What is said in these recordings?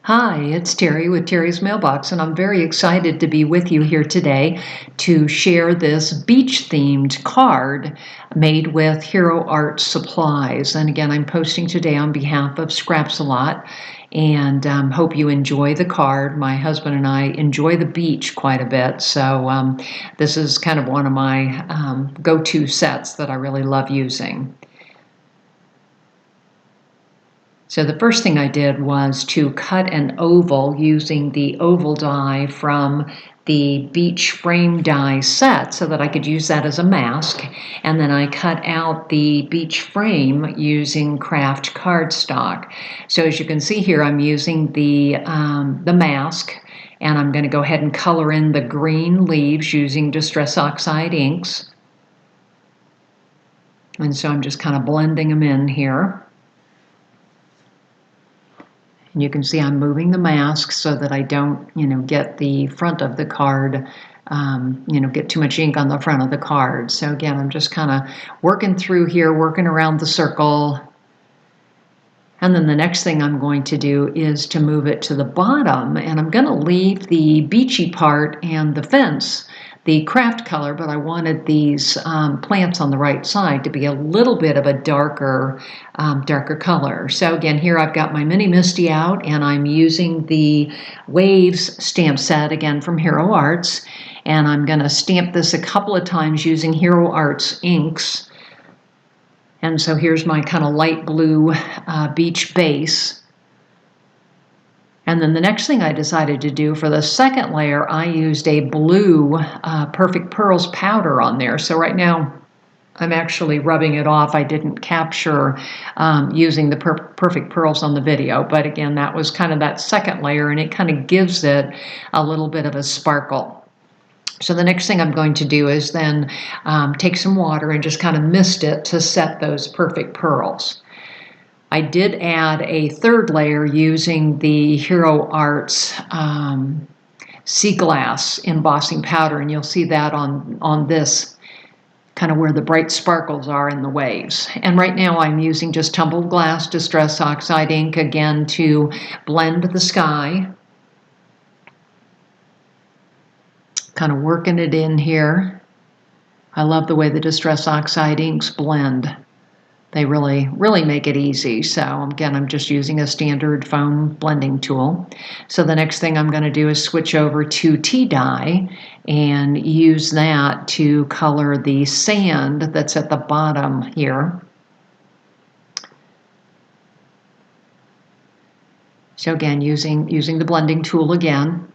Hi, it's Terry with Terry's Mailbox, and I'm very excited to be with you here today to share this beach-themed card made with Hero Art supplies. And again, I'm posting today on behalf of Scraps a Lot, and hope you enjoy the card. My husband and I enjoy the beach quite a bit, so this is kind of one of my go-to sets that I really love using. So the first thing I did was to cut an oval using the oval die from the beach frame die set so that I could use that as a mask. And then I cut out the beach frame using kraft cardstock. So as you can see here, I'm using the mask, and I'm going to go ahead and color in the green leaves using Distress Oxide inks. And so I'm just kind of blending them in here. And you can see I'm moving the mask so that I don't, get the front of the card, get too much ink on the front of the card. So again, I'm just kind of working through here, working around the circle. And then the next thing I'm going to do is to move it to the bottom, and I'm going to leave the beachy part and the fence the kraft color, but I wanted these plants on the right side to be a little bit of a darker color. So again, here I've got my Mini Misty out, and I'm using the Waves stamp set again from Hero Arts, and I'm going to stamp this a couple of times using Hero Arts inks. And so here's my kind of light blue beach base. And then the next thing I decided to do for the second layer, I used a blue Perfect Pearls powder on there. So right now I'm actually rubbing it off. I didn't capture using the Perfect Pearls on the video, but again, that was kind of that second layer, and it kind of gives it a little bit of a sparkle. So the next thing I'm going to do is then take some water and just kind of mist it to set those Perfect Pearls. I did add a third layer using the Hero Arts Sea Glass embossing powder, and you'll see that on this kind of where the bright sparkles are in the waves. And right now I'm using just tumbled glass Distress Oxide ink again to blend the sky. Kind of working it in here. I love the way the Distress Oxide inks blend. They really make it easy. So again, I'm just using a standard foam blending tool. So the next thing I'm going to do is switch over to tea dye and use that to color the sand that's at the bottom here. So again, using the blending tool again.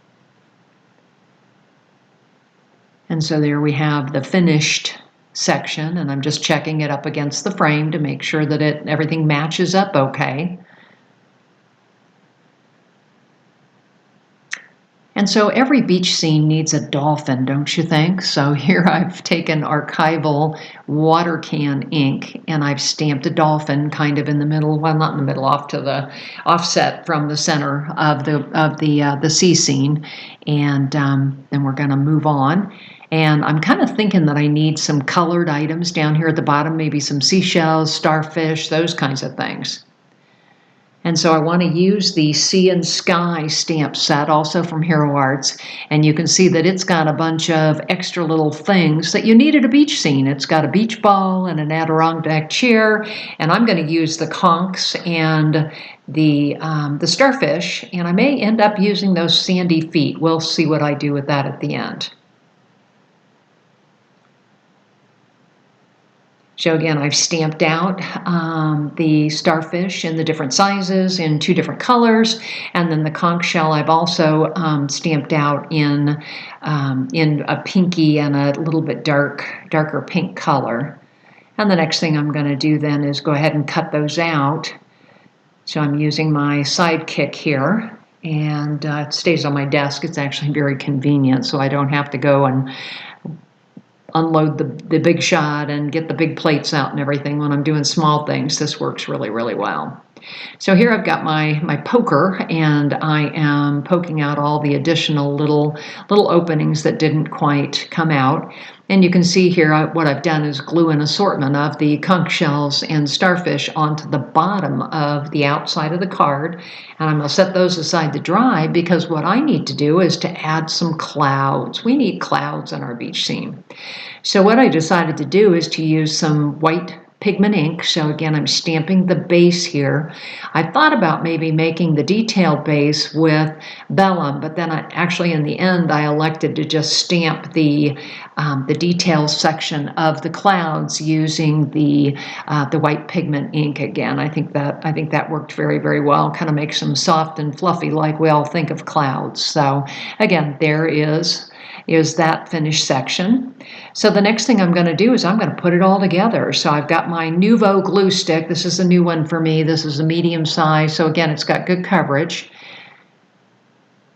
And so there we have the finished section, and I'm just checking it up against the frame to make sure that everything matches up okay. And so every beach scene needs a dolphin, don't you think? So here I've taken archival water can ink, and I've stamped a dolphin kind of in the middle, well, not in the middle, off to the offset from the center of the sea scene. And then we're going to move on. And I'm kind of thinking that I need some colored items down here at the bottom, maybe some seashells, starfish, those kinds of things. And so I want to use the Sea and Sky stamp set, also from Hero Arts. And you can see that it's got a bunch of extra little things that you need at a beach scene. It's got a beach ball and an Adirondack chair. And I'm going to use the conchs and the starfish. And I may end up using those sandy feet. We'll see what I do with that at the end. So again, I've stamped out the starfish in the different sizes in 2 different colors, and then the conch shell I've also stamped out in a pinky and a little bit darker pink color. And the next thing I'm going to do then is go ahead and cut those out. So I'm using my Sidekick here, and it stays on my desk. It's actually very convenient, so I don't have to go and unload the big shot and get the big plates out and everything when I'm doing small things. This works really well. So here I've got my poker, and I am poking out all the additional little openings that didn't quite come out. And you can see here what I've done is glue an assortment of the conch shells and starfish onto the bottom of the outside of the card. And I'm going to set those aside to dry, because what I need to do is to add some clouds. We need clouds in our beach scene. So what I decided to do is to use some white pigment ink. So again, I'm stamping the base here. I thought about maybe making the detail base with vellum, but then actually in the end, I elected to just stamp the details section of the clouds using the white pigment ink again. I think that worked very, very well. Kind of makes them soft and fluffy like we all think of clouds. So again, there is that finished section. So the next thing I'm going to do is I'm going to put it all together. So I've got my Nuvo glue stick. This is a new one for me. This is a medium size. So again, it's got good coverage.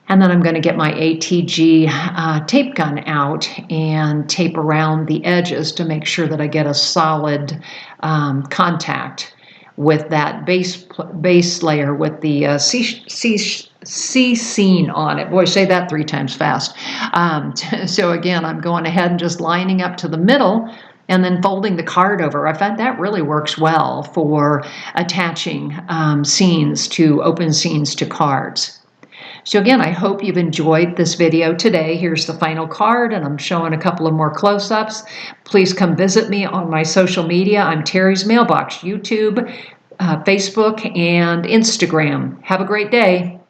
And then I'm going to get my ATG tape gun out and tape around the edges to make sure that I get a solid contact with that base layer with the sea scene on it. Boy, say that 3 times fast. So again, I'm going ahead and just lining up to the middle and then folding the card over. I find that really works well for attaching open scenes to cards. So again, I hope you've enjoyed this video today. Here's the final card, and I'm showing a couple of more close-ups. Please come visit me on my social media. I'm Terry's Mailbox, YouTube, Facebook, and Instagram. Have a great day.